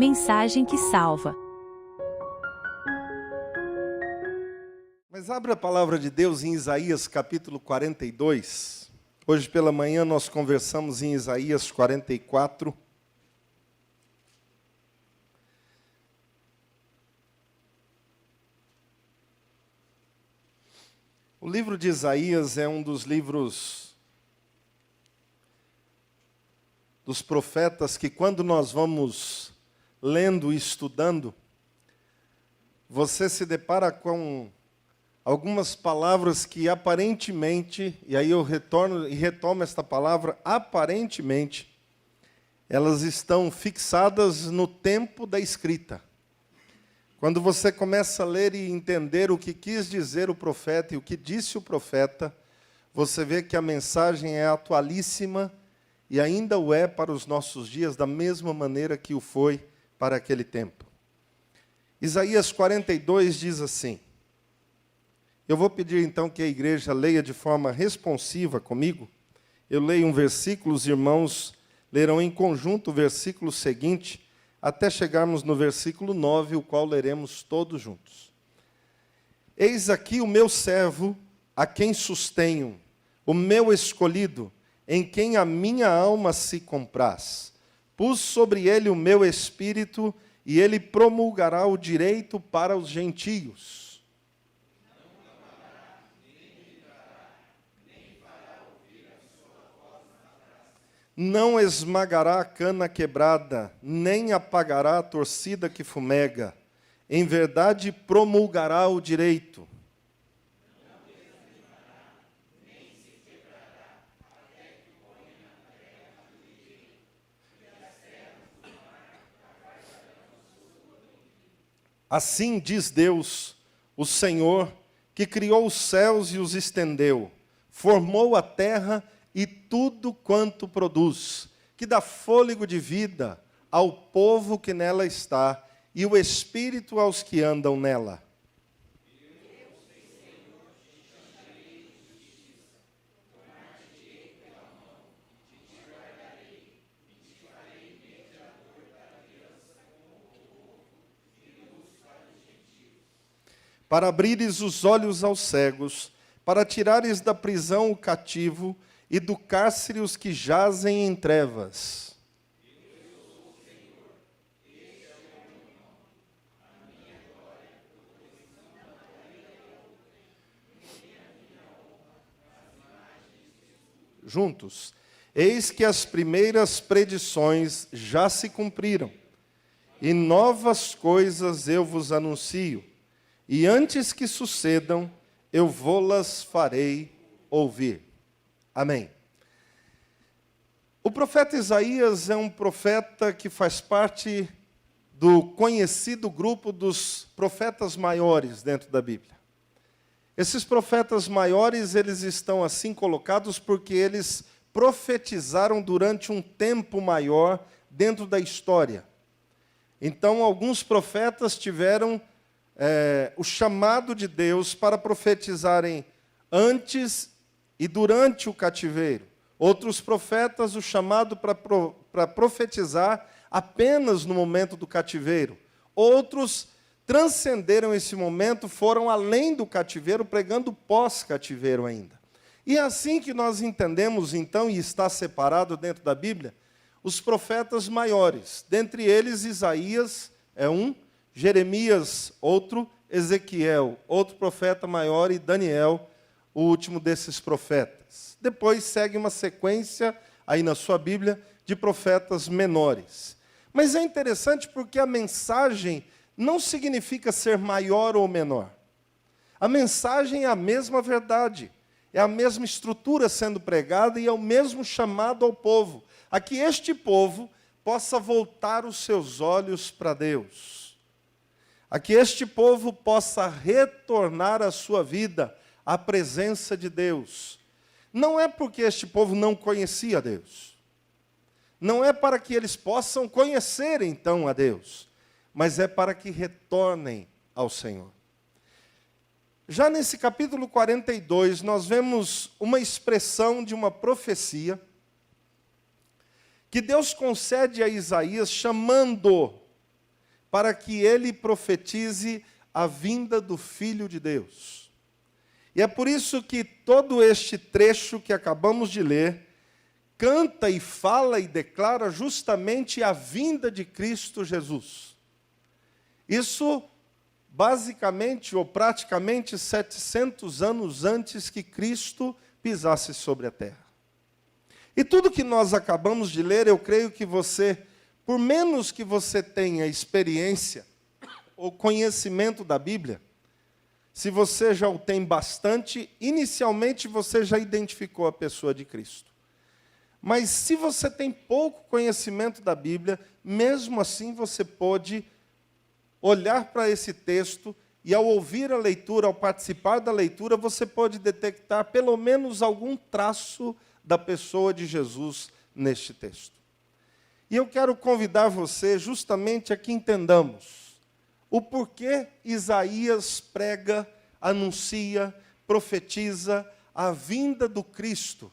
Mensagem que salva. Mas abra a palavra de Deus em Isaías capítulo 42. Hoje pela manhã nós conversamos em Isaías 44. O livro de Isaías é um dos livros dos profetas que, quando nós vamos lendo e estudando, você se depara com algumas palavras que aparentemente, e aí eu retomo esta palavra, aparentemente, elas estão fixadas no tempo da escrita. Quando você começa a ler e entender o que quis dizer o profeta e o que disse o profeta, você vê que a mensagem é atualíssima e ainda o é para os nossos dias, da mesma maneira que o foi para aquele tempo. Isaías 42 diz assim. Eu vou pedir então que a igreja leia de forma responsiva comigo. Eu leio um versículo, os irmãos lerão em conjunto o versículo seguinte, até chegarmos no versículo 9, o qual leremos todos juntos. Eis aqui o meu servo, a quem sustenho, o meu escolhido, em quem a minha alma se compraz. Pus sobre ele o meu espírito, e ele promulgará o direito para os gentios. Não esmagará a cana quebrada, nem apagará a torcida que fumega. Em verdade, promulgará o direito. Assim diz Deus, o Senhor, que criou os céus e os estendeu, formou a terra e tudo quanto produz, que dá fôlego de vida ao povo que nela está, e o espírito aos que andam nela. Para abrires os olhos aos cegos, para tirares da prisão o cativo, e do cárcere os que jazem em trevas. Juntos, eis que as primeiras predições já se cumpriram, e novas coisas eu vos anuncio, e antes que sucedam, eu vô-las farei ouvir. Amém. O profeta Isaías é um profeta que faz parte do conhecido grupo dos profetas maiores dentro da Bíblia. Esses profetas maiores, eles estão assim colocados porque eles profetizaram durante um tempo maior dentro da história. Então, alguns profetas tiveram o chamado de Deus para profetizarem antes e durante o cativeiro. Outros profetas, o chamado para profetizar apenas no momento do cativeiro. Outros transcenderam esse momento, foram além do cativeiro, pregando pós-cativeiro ainda. E é assim que nós entendemos, então, e está separado dentro da Bíblia, os profetas maiores. Dentre eles, Isaías é um, Jeremias, outro, Ezequiel, outro profeta maior, e Daniel, o último desses profetas. Depois segue uma sequência, aí na sua Bíblia, de profetas menores. Mas é interessante porque a mensagem não significa ser maior ou menor. A mensagem é a mesma verdade, é a mesma estrutura sendo pregada e é o mesmo chamado ao povo, a que este povo possa voltar os seus olhos para Deus. A que este povo possa retornar a sua vida à presença de Deus. Não é porque este povo não conhecia Deus. Não é para que eles possam conhecer, então, a Deus. Mas é para que retornem ao Senhor. Já nesse capítulo 42, nós vemos uma expressão de uma profecia que Deus concede a Isaías, chamando para que ele profetize a vinda do Filho de Deus. E é por isso que todo este trecho que acabamos de ler canta e fala e declara justamente a vinda de Cristo Jesus. Isso basicamente ou praticamente 700 anos antes que Cristo pisasse sobre a terra. E tudo que nós acabamos de ler, eu creio que você, por menos que você tenha experiência ou conhecimento da Bíblia, se você já o tem bastante, inicialmente você já identificou a pessoa de Cristo. Mas se você tem pouco conhecimento da Bíblia, mesmo assim você pode olhar para esse texto e ao ouvir a leitura, ao participar da leitura, você pode detectar pelo menos algum traço da pessoa de Jesus neste texto. E eu quero convidar você justamente a que entendamos o porquê Isaías prega, anuncia, profetiza a vinda do Cristo,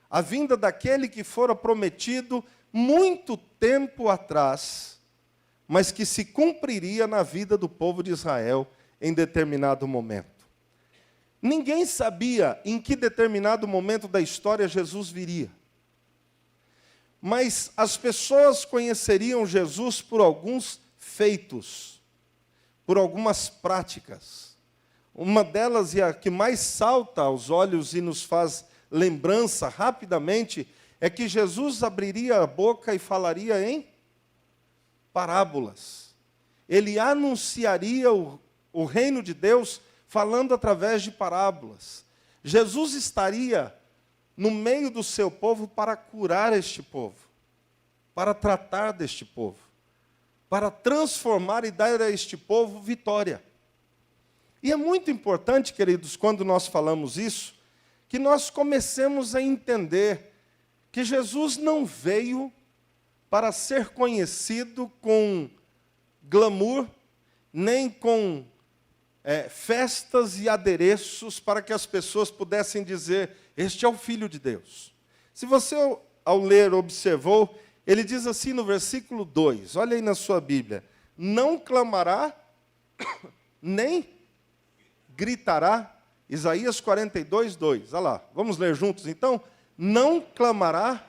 a vinda daquele que fora prometido muito tempo atrás, mas que se cumpriria na vida do povo de Israel em determinado momento. Ninguém sabia em que determinado momento da história Jesus viria. Mas as pessoas conheceriam Jesus por alguns feitos, por algumas práticas. Uma delas, e a que mais salta aos olhos e nos faz lembrança rapidamente, é que Jesus abriria a boca e falaria em parábolas. Ele anunciaria o reino de Deus falando através de parábolas. Jesus estaria no meio do seu povo para curar este povo, para tratar deste povo, para transformar e dar a este povo vitória. E é muito importante, queridos, quando nós falamos isso, que nós comecemos a entender que Jesus não veio para ser conhecido com glamour, nem com festas e adereços para que as pessoas pudessem dizer, este é o Filho de Deus. Se você, ao ler, observou, ele diz assim no versículo 2, olha aí na sua Bíblia, não clamará, nem gritará, Isaías 42, 2, olha lá, vamos ler juntos então? Não clamará,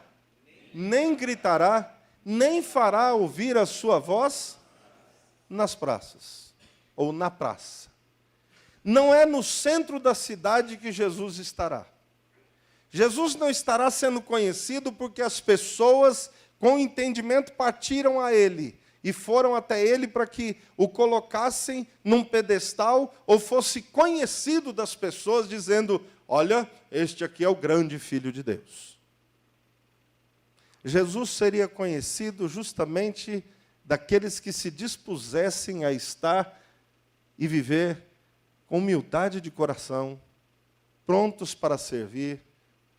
nem gritará, nem fará ouvir a sua voz nas praças, ou na praça. Não é no centro da cidade que Jesus estará. Jesus não estará sendo conhecido porque as pessoas, com entendimento, partiram a Ele e foram até Ele para que o colocassem num pedestal ou fosse conhecido das pessoas, dizendo, olha, este aqui é o grande Filho de Deus. Jesus seria conhecido justamente daqueles que se dispusessem a estar e viver com humildade de coração, prontos para servir,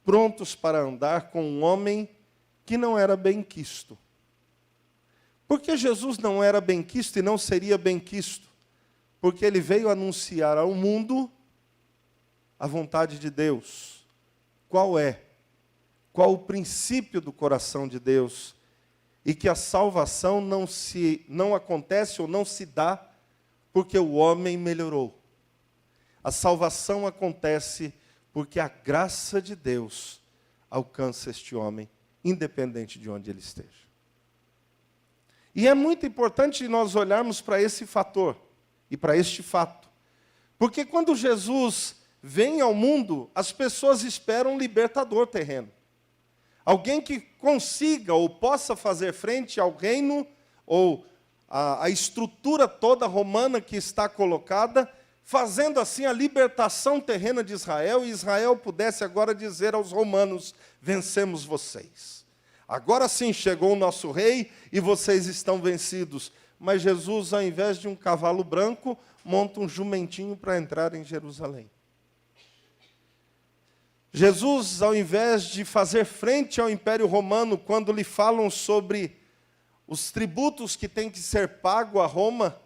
prontos para andar com um homem que não era benquisto. Por que Jesus não era benquisto e não seria benquisto? Porque ele veio anunciar ao mundo a vontade de Deus. Qual é? Qual o princípio do coração de Deus? E que a salvação não acontece ou não se dá porque o homem melhorou. A salvação acontece porque a graça de Deus alcança este homem, independente de onde ele esteja. E é muito importante nós olharmos para esse fator e para este fato. Porque quando Jesus vem ao mundo, as pessoas esperam um libertador terreno. Alguém que consiga ou possa fazer frente ao reino ou a estrutura toda romana que está colocada, fazendo assim a libertação terrena de Israel, e Israel pudesse agora dizer aos romanos, vencemos vocês. Agora sim chegou o nosso rei e vocês estão vencidos. Mas Jesus, ao invés de um cavalo branco, monta um jumentinho para entrar em Jerusalém. Jesus, ao invés de fazer frente ao Império Romano, quando lhe falam sobre os tributos que têm que ser pagos a Roma,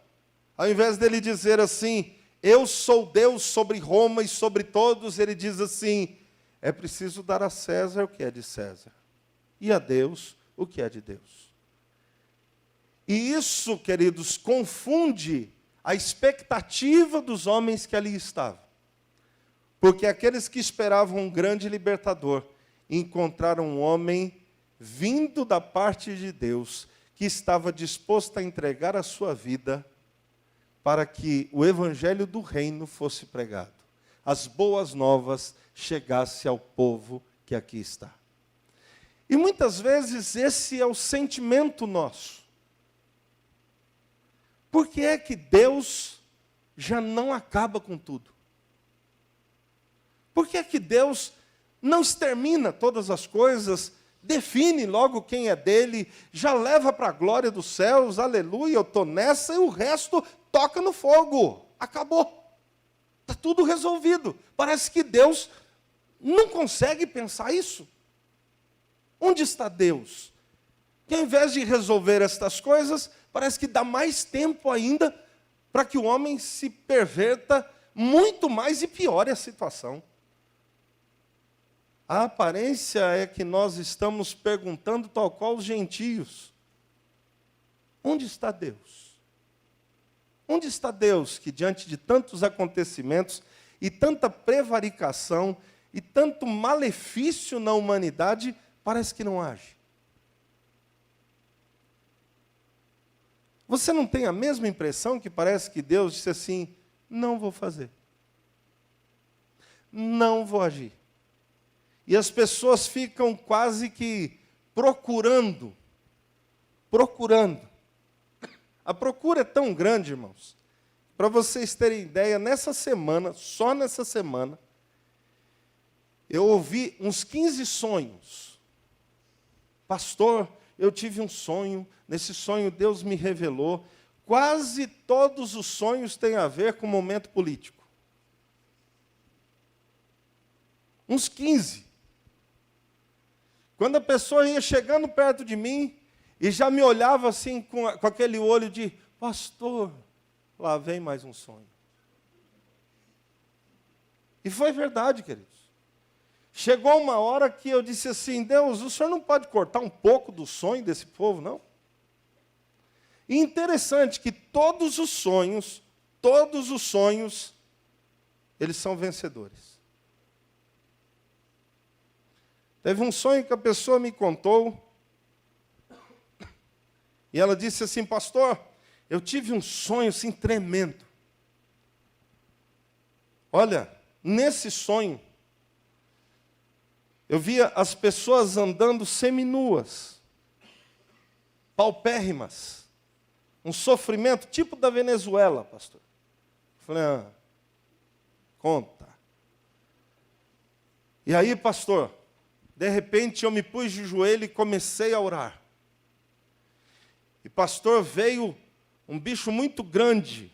ao invés dele dizer assim, eu sou Deus sobre Roma e sobre todos, ele diz assim, é preciso dar a César o que é de César, e a Deus o que é de Deus. E isso, queridos, confunde a expectativa dos homens que ali estavam. Porque aqueles que esperavam um grande libertador encontraram um homem vindo da parte de Deus, que estava disposto a entregar a sua vida para que o evangelho do reino fosse pregado. As boas novas chegassem ao povo que aqui está. E muitas vezes esse é o sentimento nosso. Por que é que Deus já não acaba com tudo? Por que é que Deus não extermina todas as coisas, define logo quem é dele, já leva para a glória dos céus, aleluia, eu estou nessa, e o resto toca no fogo, acabou. Está tudo resolvido. Parece que Deus não consegue pensar isso. Onde está Deus? Que ao invés de resolver estas coisas, parece que dá mais tempo ainda para que o homem se perverta muito mais e piore a situação. A aparência é que nós estamos perguntando tal qual os gentios: onde está Deus? Onde está Deus que diante de tantos acontecimentos e tanta prevaricação e tanto malefício na humanidade, parece que não age? Você não tem a mesma impressão que parece que Deus disse assim: não vou fazer, não vou agir? E as pessoas ficam quase que procurando. A procura é tão grande, irmãos. Para vocês terem ideia, nessa semana, só nessa semana, eu ouvi uns 15 sonhos. Pastor, eu tive um sonho, nesse sonho Deus me revelou. Quase todos os sonhos têm a ver com o momento político. Uns 15. Quando a pessoa ia chegando perto de mim e já me olhava assim com aquele olho de: pastor, lá vem mais um sonho. E foi verdade, queridos. Chegou uma hora que eu disse assim: Deus, o Senhor não pode cortar um pouco do sonho desse povo, não? E interessante que todos os sonhos, eles são vencedores. Teve um sonho que a pessoa me contou, e ela disse assim: pastor, eu tive um sonho assim tremendo. Olha, nesse sonho, eu via as pessoas andando seminuas, paupérrimas, um sofrimento tipo da Venezuela, pastor. Eu falei: conta. E aí, pastor, de repente eu me pus de joelho e comecei a orar. E pastor, veio um bicho muito grande,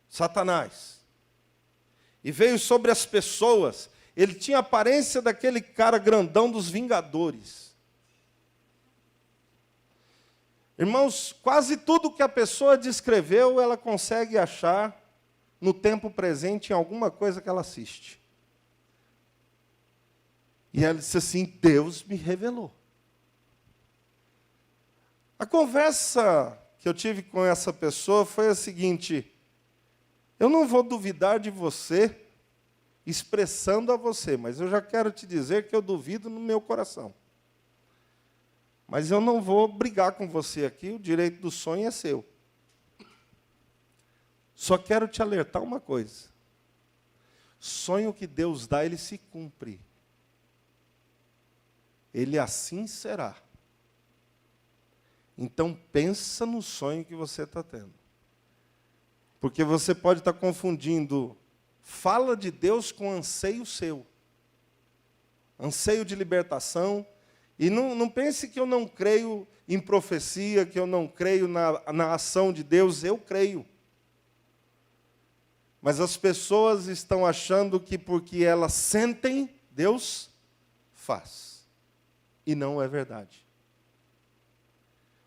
Satanás. E veio sobre as pessoas. Ele tinha a aparência daquele cara grandão dos Vingadores. Irmãos, quase tudo que a pessoa descreveu, ela consegue achar no tempo presente em alguma coisa que ela assiste. E ela disse assim: Deus me revelou. A conversa que eu tive com essa pessoa foi a seguinte: eu não vou duvidar de você expressando a você, mas eu já quero te dizer que eu duvido no meu coração. Mas eu não vou brigar com você aqui, o direito do sonho é seu. Só quero te alertar uma coisa: sonho que Deus dá, ele se cumpre. Ele assim será. Então pensa no sonho que você está tendo. Porque você pode estar confundindo fala de Deus com anseio seu. Anseio de libertação. E não pense que eu não creio em profecia, que eu não creio na ação de Deus. Eu creio. Mas as pessoas estão achando que porque elas sentem, Deus faz. E não é verdade.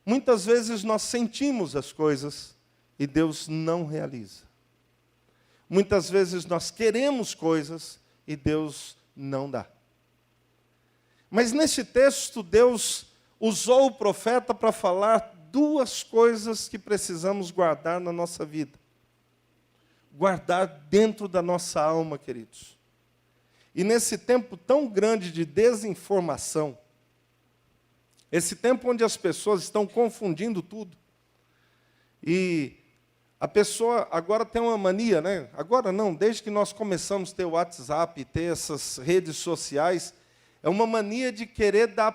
Muitas vezes nós sentimos as coisas e Deus não realiza. Muitas vezes nós queremos coisas e Deus não dá. Mas nesse texto, Deus usou o profeta para falar duas coisas que precisamos guardar na nossa vida. Guardar dentro da nossa alma, queridos. E nesse tempo tão grande de desinformação, esse tempo onde as pessoas estão confundindo tudo, e a pessoa agora tem uma mania, né? Agora não, desde que nós começamos a ter o WhatsApp, ter essas redes sociais, é uma mania de querer dar a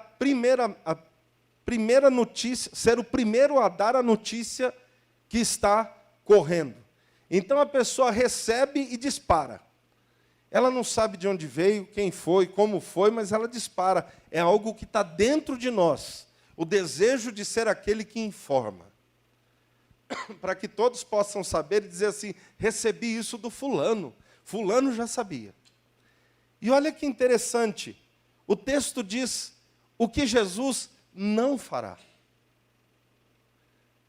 primeira notícia, ser o primeiro a dar a notícia que está correndo. Então a pessoa recebe e dispara. Ela não sabe de onde veio, quem foi, como foi, mas ela dispara. É algo que está dentro de nós. O desejo de ser aquele que informa. Para que todos possam saber e dizer assim, recebi isso do fulano. Fulano já sabia. E olha que interessante. O texto diz o que Jesus não fará.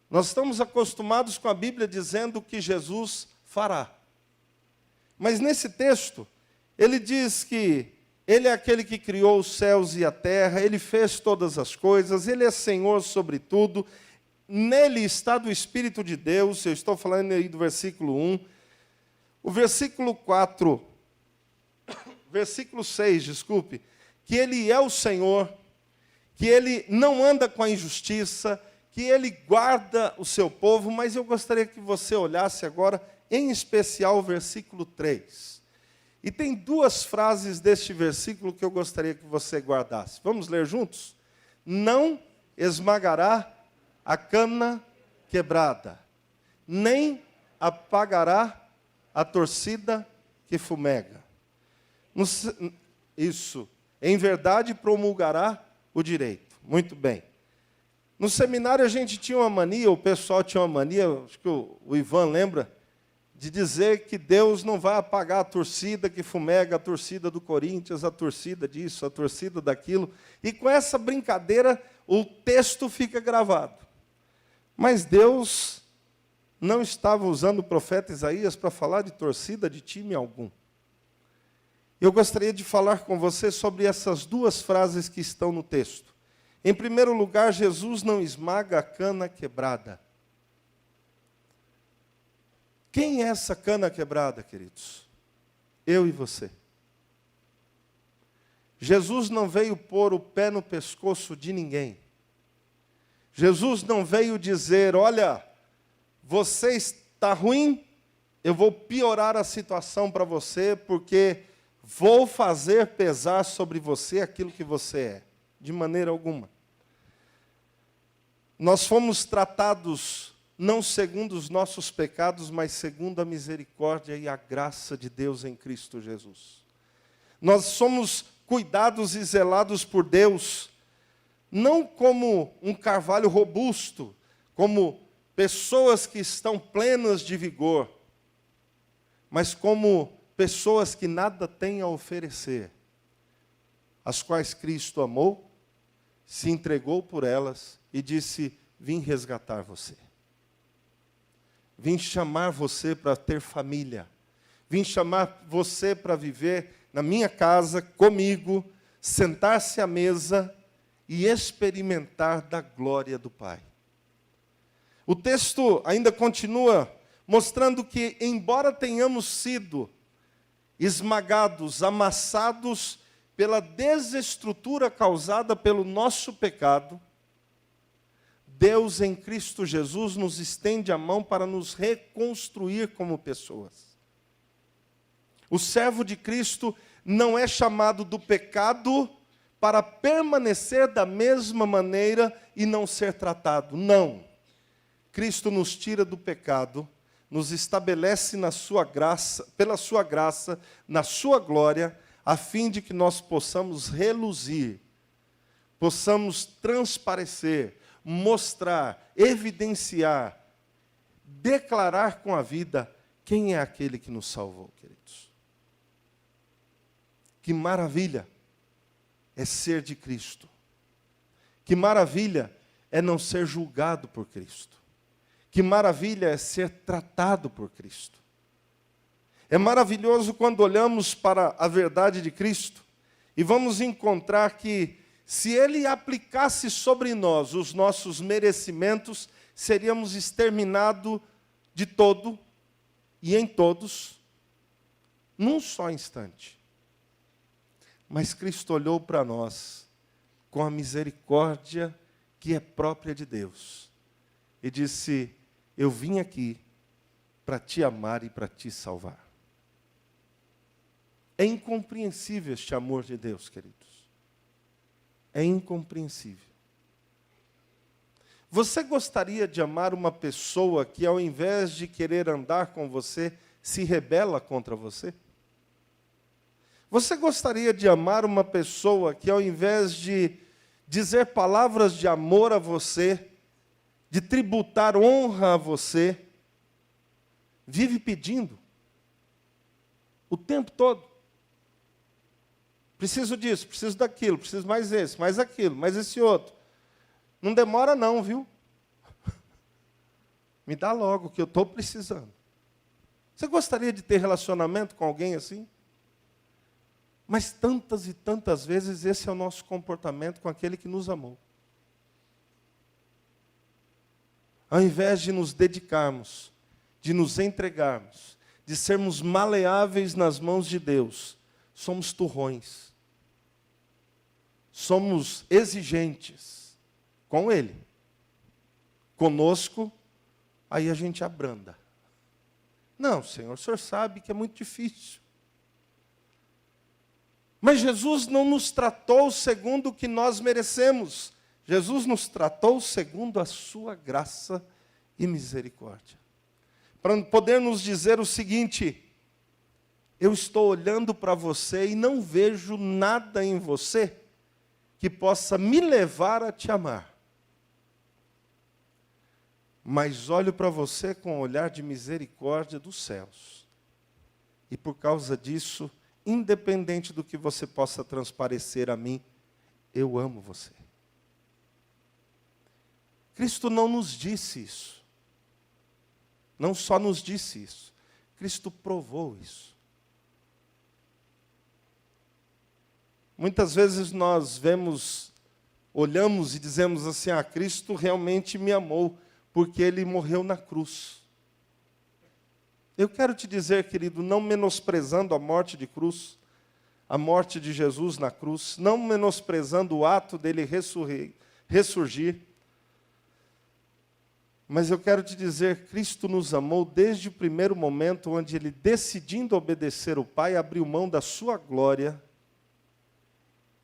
Nós estamos acostumados com a Bíblia dizendo o que Jesus fará. Mas nesse texto, ele diz que Ele é aquele que criou os céus e a terra, Ele fez todas as coisas, Ele é Senhor sobre tudo, nele está do Espírito de Deus, eu estou falando aí do versículo 1. O versículo 4, versículo 6, desculpe, que Ele é o Senhor, que Ele não anda com a injustiça, que Ele guarda o seu povo, mas eu gostaria que você olhasse agora, em especial o versículo 3. E tem duas frases deste versículo que eu gostaria que você guardasse. Vamos ler juntos? Não esmagará a cana quebrada, nem apagará a torcida que fumega. Isso, em verdade promulgará o direito. Muito bem. No seminário a gente tinha uma mania, o pessoal tinha uma mania, acho que o Ivan lembra, de dizer que Deus não vai apagar a torcida que fumega, a torcida do Corinthians, a torcida disso, a torcida daquilo. E com essa brincadeira, o texto fica gravado. Mas Deus não estava usando o profeta Isaías para falar de torcida de time algum. Eu gostaria de falar com você sobre essas duas frases que estão no texto. Em primeiro lugar, Jesus não esmaga a cana quebrada. Quem é essa cana quebrada, queridos? Eu e você. Jesus não veio pôr o pé no pescoço de ninguém. Jesus não veio dizer, olha, você está ruim, eu vou piorar a situação para você, porque vou fazer pesar sobre você aquilo que você é. De maneira alguma. Nós fomos tratados não segundo os nossos pecados, mas segundo a misericórdia e a graça de Deus em Cristo Jesus. Nós somos cuidados e zelados por Deus, não como um carvalho robusto, como pessoas que estão plenas de vigor, mas como pessoas que nada têm a oferecer, as quais Cristo amou, se entregou por elas e disse, vim resgatar você. Vim chamar você para ter família. Vim chamar você para viver na minha casa, comigo, sentar-se à mesa e experimentar da glória do Pai. O texto ainda continua mostrando que, embora tenhamos sido esmagados, amassados pela desestrutura causada pelo nosso pecado, Deus em Cristo Jesus nos estende a mão para nos reconstruir como pessoas. O servo de Cristo não é chamado do pecado para permanecer da mesma maneira e não ser tratado. Não. Cristo nos tira do pecado, nos estabelece na sua graça, pela sua graça, na sua glória, a fim de que nós possamos reluzir, possamos transparecer, mostrar, evidenciar, declarar com a vida quem é aquele que nos salvou, queridos. Que maravilha é ser de Cristo. Que maravilha é não ser julgado por Cristo. Que maravilha é ser tratado por Cristo. É maravilhoso quando olhamos para a verdade de Cristo e vamos encontrar que Se ele aplicasse sobre nós os nossos merecimentos, seríamos exterminados de todo e em todos, num só instante. Mas Cristo olhou para nós com a misericórdia que é própria de Deus e disse: eu vim aqui para te amar e para te salvar. É incompreensível este amor de Deus, queridos. É incompreensível. Você gostaria de amar uma pessoa que, ao invés de querer andar com você, se rebela contra você? Você gostaria de amar uma pessoa que, ao invés de dizer palavras de amor a você, de tributar honra a você, vive pedindo o tempo todo? Preciso disso, preciso daquilo, preciso mais esse, mais aquilo, mais esse outro. Não demora não, viu? Me dá logo, que eu estou precisando. Você gostaria de ter relacionamento com alguém assim? Mas tantas e tantas vezes esse é o nosso comportamento com aquele que nos amou. Ao invés de nos dedicarmos, de nos entregarmos, de sermos maleáveis nas mãos de Deus, somos turrões. Somos exigentes com Ele. Conosco, aí a gente abranda. Não, Senhor, o Senhor sabe que é muito difícil. Mas Jesus não nos tratou segundo o que nós merecemos. Jesus nos tratou segundo a sua graça e misericórdia. Para poder nos dizer o seguinte: eu estou olhando para você e não vejo nada em você que possa me levar a te amar. Mas olho para você com um olhar de misericórdia dos céus. E por causa disso, independente do que você possa transparecer a mim, eu amo você. Cristo não nos disse isso. Não só nos disse isso. Cristo provou isso. Muitas vezes nós olhamos e dizemos assim: Cristo realmente me amou, porque Ele morreu na cruz. Eu quero te dizer, querido, não menosprezando a morte de cruz, a morte de Jesus na cruz, não menosprezando o ato dele ressurgir, mas eu quero te dizer, Cristo nos amou desde o primeiro momento onde Ele, decidindo obedecer o Pai, abriu mão da sua glória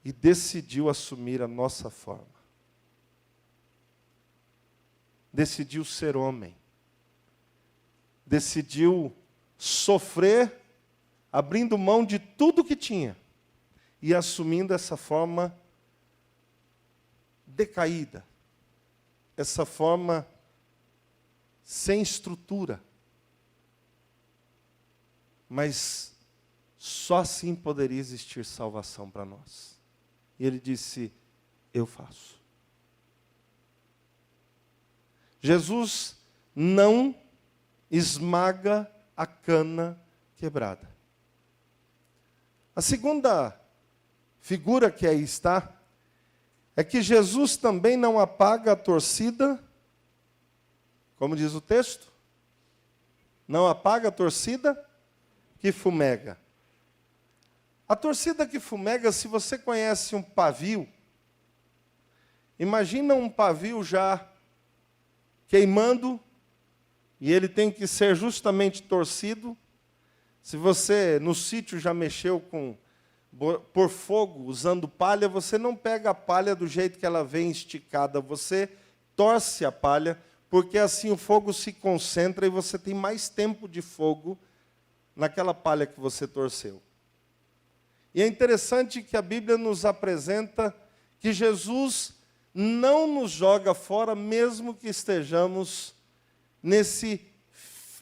e decidiu assumir a nossa forma. Decidiu ser homem. Decidiu sofrer, abrindo mão de tudo que tinha e assumindo essa forma decaída, essa forma sem estrutura. Mas só assim poderia existir salvação para nós. E Ele disse: eu faço. Jesus não esmaga a cana quebrada. A segunda figura que aí está é que Jesus também não apaga a torcida, como diz o texto, não apaga a torcida que fumega. A torcida que fumega, se você conhece um pavio, imagina um pavio já queimando, e ele tem que ser justamente torcido. Se você no sítio já mexeu por fogo usando palha, você não pega a palha do jeito que ela vem esticada, você torce a palha, porque assim o fogo se concentra e você tem mais tempo de fogo naquela palha que você torceu. E é interessante que a Bíblia nos apresenta que Jesus não nos joga fora, mesmo que estejamos nesse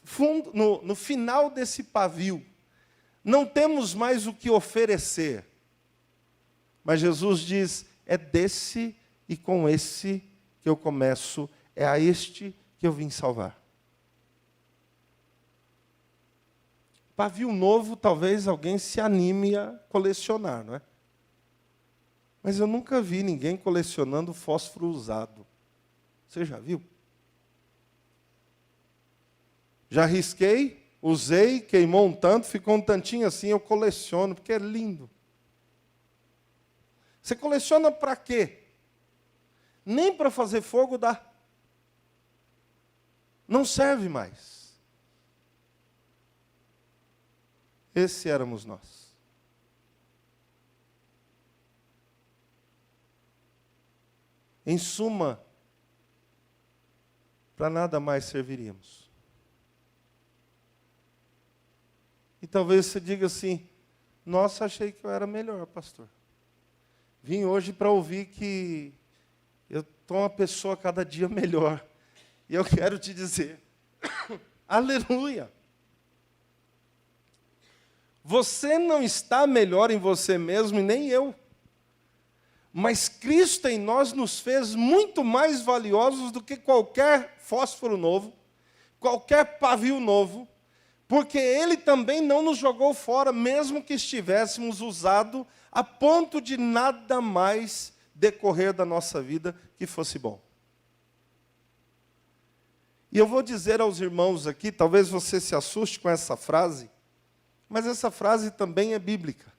fundo, no final desse pavio. Não temos mais o que oferecer. Mas Jesus diz: é desse e com esse que eu começo, é a este que eu vim salvar. Pavio novo, talvez alguém se anime a colecionar, não é? Mas eu nunca vi ninguém colecionando fósforo usado. Você já viu? Já risquei, usei, queimou um tanto, ficou um tantinho assim, eu coleciono, porque é lindo. Você coleciona para quê? Nem para fazer fogo dá. Não serve mais. Esse éramos nós. Em suma, para nada mais serviríamos. E talvez você diga assim, nossa, achei que eu era melhor, pastor. Vim hoje para ouvir que eu estou uma pessoa cada dia melhor. E eu quero te dizer, aleluia. Você não está melhor em você mesmo e nem eu. Mas Cristo em nós nos fez muito mais valiosos do que qualquer fósforo novo, qualquer pavio novo, porque Ele também não nos jogou fora, mesmo que estivéssemos usado a ponto de nada mais decorrer da nossa vida que fosse bom. E eu vou dizer aos irmãos aqui, talvez você se assuste com essa frase, mas essa frase também é bíblica.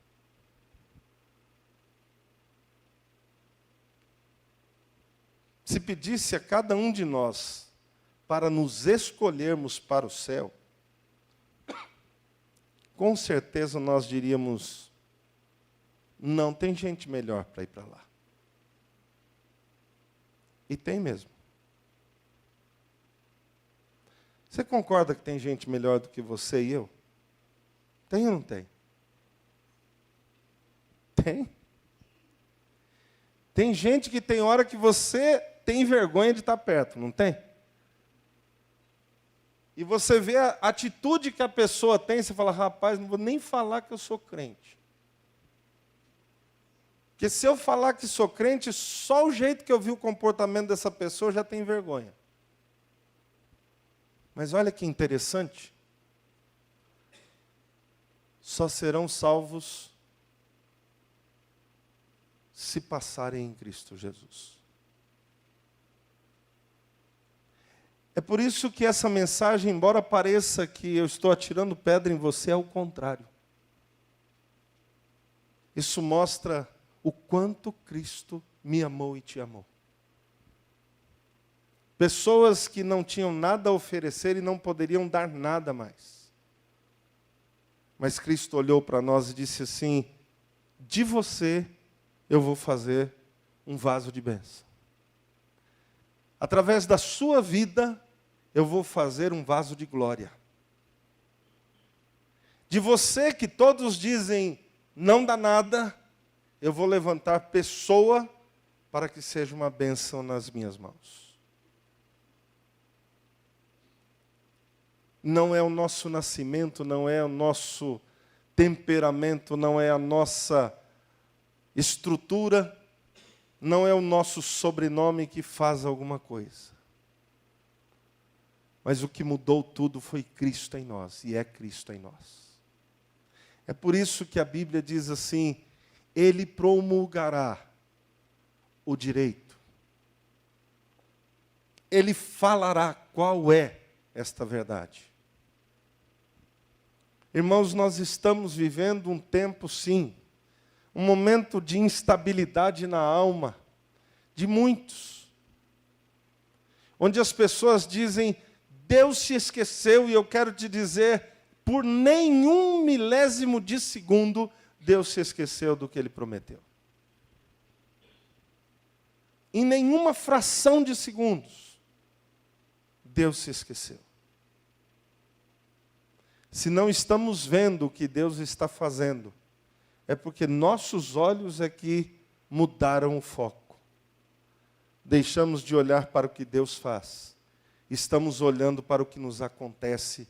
Se pedisse a cada um de nós para nos escolhermos para o céu, com certeza nós diríamos, não, tem gente melhor para ir para lá. E tem mesmo. Você concorda que tem gente melhor do que você e eu? Tem ou não tem? Tem. Tem gente que tem hora que você tem vergonha de estar perto, não tem? E você vê a atitude que a pessoa tem, você fala, rapaz, não vou nem falar que eu sou crente. Porque se eu falar que sou crente, só o jeito que eu vi o comportamento dessa pessoa já tem vergonha. Mas olha que interessante. Só serão salvos se passarem em Cristo Jesus. É por isso que essa mensagem, embora pareça que eu estou atirando pedra em você, é o contrário. Isso mostra o quanto Cristo me amou e te amou. Pessoas que não tinham nada a oferecer e não poderiam dar nada mais. Mas Cristo olhou para nós e disse assim, de você eu vou fazer um vaso de bênção. Através da sua vida, eu vou fazer um vaso de glória. De você que todos dizem, não dá nada, eu vou levantar pessoa para que seja uma bênção nas minhas mãos. Não é o nosso nascimento, não é o nosso temperamento, não é a nossa estrutura, não é o nosso sobrenome que faz alguma coisa. Mas o que mudou tudo foi Cristo em nós, e é Cristo em nós. É por isso que a Bíblia diz assim, Ele promulgará o direito. Ele falará qual é esta verdade. Irmãos, nós estamos vivendo um tempo, sim, um momento de instabilidade na alma, de muitos. Onde as pessoas dizem, Deus se esqueceu, e eu quero te dizer, por nenhum milésimo de segundo, Deus se esqueceu do que Ele prometeu. Em nenhuma fração de segundos, Deus se esqueceu. Se não estamos vendo o que Deus está fazendo, é porque nossos olhos é que mudaram o foco. Deixamos de olhar para o que Deus faz. Estamos olhando para o que nos acontece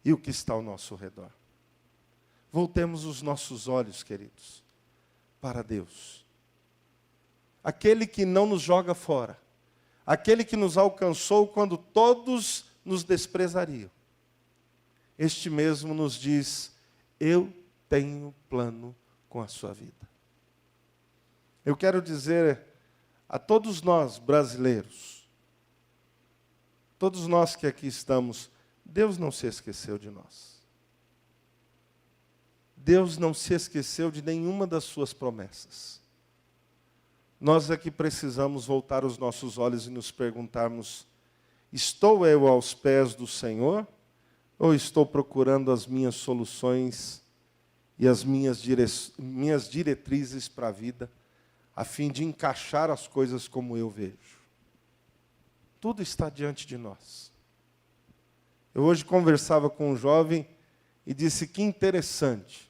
e o que está ao nosso redor. Voltemos os nossos olhos, queridos, para Deus. Aquele que não nos joga fora. Aquele que nos alcançou quando todos nos desprezariam. Este mesmo nos diz, eu tenho plano com a sua vida. Eu quero dizer a todos nós brasileiros, todos nós que aqui estamos, Deus não se esqueceu de nós. Deus não se esqueceu de nenhuma das suas promessas. Nós é que precisamos voltar os nossos olhos e nos perguntarmos: estou eu aos pés do Senhor ou estou procurando as minhas soluções e as minhas diretrizes para a vida, a fim de encaixar as coisas como eu vejo? Tudo está diante de nós. Eu hoje conversava com um jovem e disse que interessante.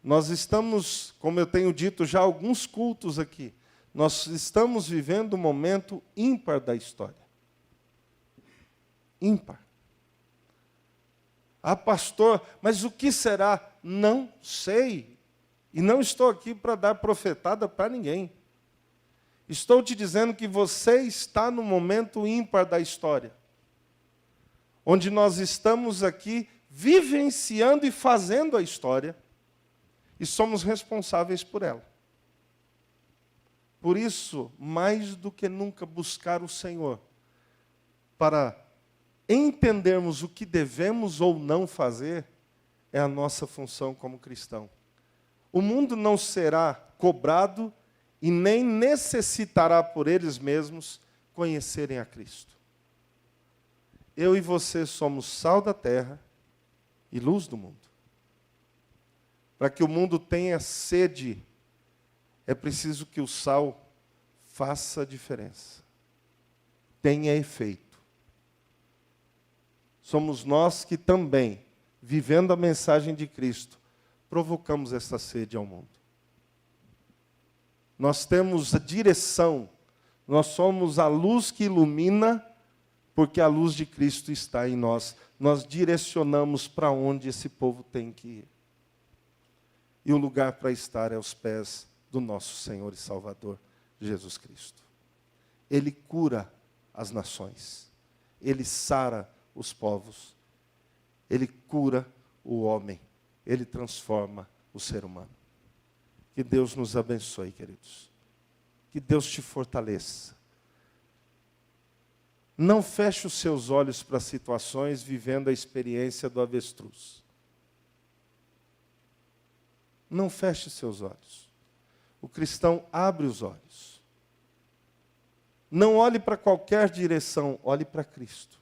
Nós estamos, como eu tenho dito já alguns cultos aqui, nós estamos vivendo um momento ímpar da história. Ímpar. Ah, pastor, mas o que será? Não sei. E não estou aqui para dar profetada para ninguém. Estou te dizendo que você está no momento ímpar da história, onde nós estamos aqui vivenciando e fazendo a história, e somos responsáveis por ela. Por isso, mais do que nunca, buscar o Senhor, para entendermos o que devemos ou não fazer, é a nossa função como cristão. O mundo não será cobrado e nem necessitará por eles mesmos conhecerem a Cristo. Eu e você somos sal da terra e luz do mundo. Para que o mundo tenha sede, é preciso que o sal faça diferença, tenha efeito. Somos nós que também, vivendo a mensagem de Cristo, provocamos essa sede ao mundo. Nós temos a direção, nós somos a luz que ilumina, porque a luz de Cristo está em nós. Nós direcionamos para onde esse povo tem que ir. E o lugar para estar é aos pés do nosso Senhor e Salvador, Jesus Cristo. Ele cura as nações, Ele sara os povos, Ele cura o homem, Ele transforma o ser humano. Que Deus nos abençoe, queridos. Que Deus te fortaleça. Não feche os seus olhos para situações vivendo a experiência do avestruz. Não feche os seus olhos. O cristão abre os olhos. Não olhe para qualquer direção, olhe para Cristo.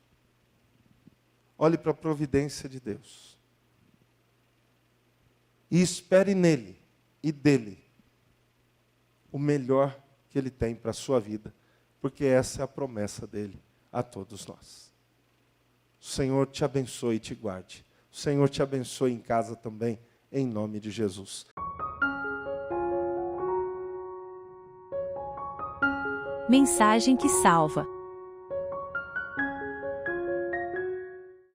Olhe para a providência de Deus. E espere nele e dele o melhor que ele tem para a sua vida, porque essa é a promessa dele a todos nós. O Senhor te abençoe e te guarde. O Senhor te abençoe em casa também, em nome de Jesus. Mensagem que salva.